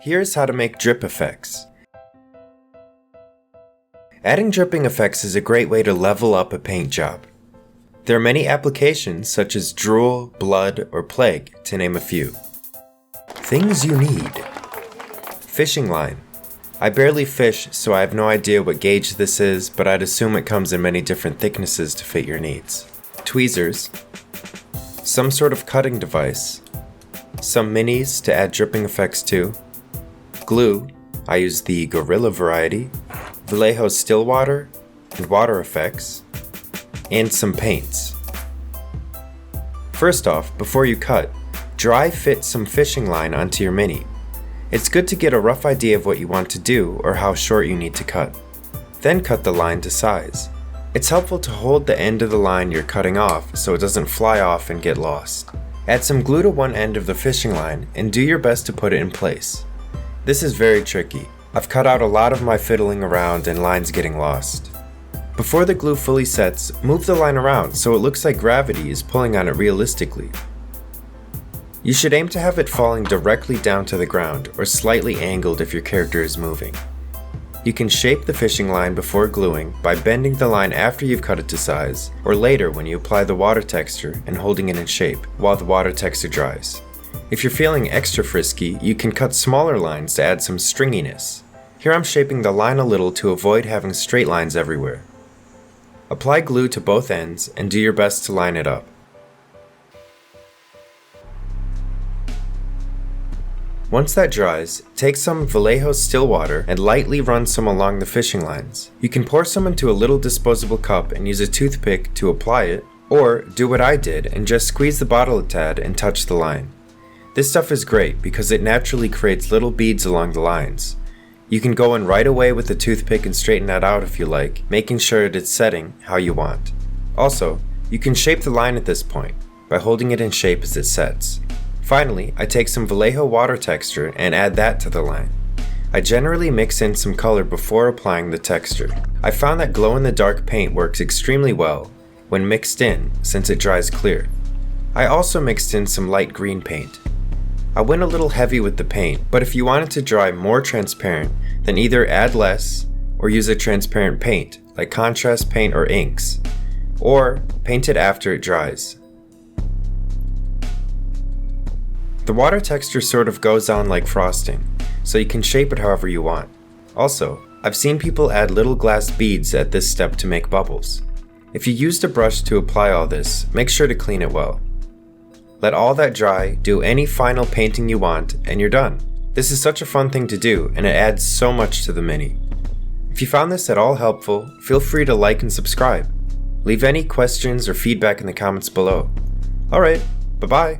Here's how to make drip effects. Adding dripping effects is a great way to level up a paint job. There are many applications such as drool, blood, or plague, to name a few. Things you need. Fishing line. I barely fish, so I have no idea what gauge this is, but I'd assume it comes in many different thicknesses to fit your needs. Tweezers. Some sort of cutting device. Some minis to add dripping effects to. Glue. I use the Gorilla variety. Vallejo still water and water effects. And some paints. First off, before you cut, dry fit some fishing line onto your mini. It's good to get a rough idea of what you want to do or how short you need to cut. Then cut the line to size. It's helpful to hold the end of the line you're cutting off so it doesn't fly off and get lost. Add some glue to one end of the fishing line and do your best to put it in place. This is very tricky. I've cut out a lot of my fiddling around and lines getting lost. Before the glue fully sets, move the line around so it looks like gravity is pulling on it realistically. You should aim to have it falling directly down to the ground or slightly angled if your character is moving. You can shape the fishing line before gluing by bending the line after you've cut it to size, or later when you apply the water texture and holding it in shape while the water texture dries. If you're feeling extra frisky, you can cut smaller lines to add some stringiness. Here I'm shaping the line a little to avoid having straight lines everywhere. Apply glue to both ends and do your best to line it up. Once that dries, take some Vallejo still water and lightly run some along the fishing lines. You can pour some into a little disposable cup and use a toothpick to apply it, or do what I did and just squeeze the bottle a tad and touch the line. This stuff is great because it naturally creates little beads along the lines. You can go in right away with the toothpick and straighten that out if you like, making sure it is setting how you want. Also, you can shape the line at this point by holding it in shape as it sets. Finally, I take some Vallejo water texture and add that to the line. I generally mix in some color before applying the texture. I found that glow-in-the-dark paint works extremely well when mixed in since it dries clear. I also mixed in some light green paint. I went a little heavy with the paint, but if you want it to dry more transparent, then either add less or use a transparent paint like contrast paint or inks, or paint it after it dries. The water texture sort of goes on like frosting, so you can shape it however you want. Also, I've seen people add little glass beads at this step to make bubbles. If you used a brush to apply all this, make sure to clean it well. Let all that dry, do any final painting you want, and you're done. This is such a fun thing to do, and it adds so much to the mini. If you found this at all helpful, feel free to like and subscribe. Leave any questions or feedback in the comments below. Alright, bye-bye!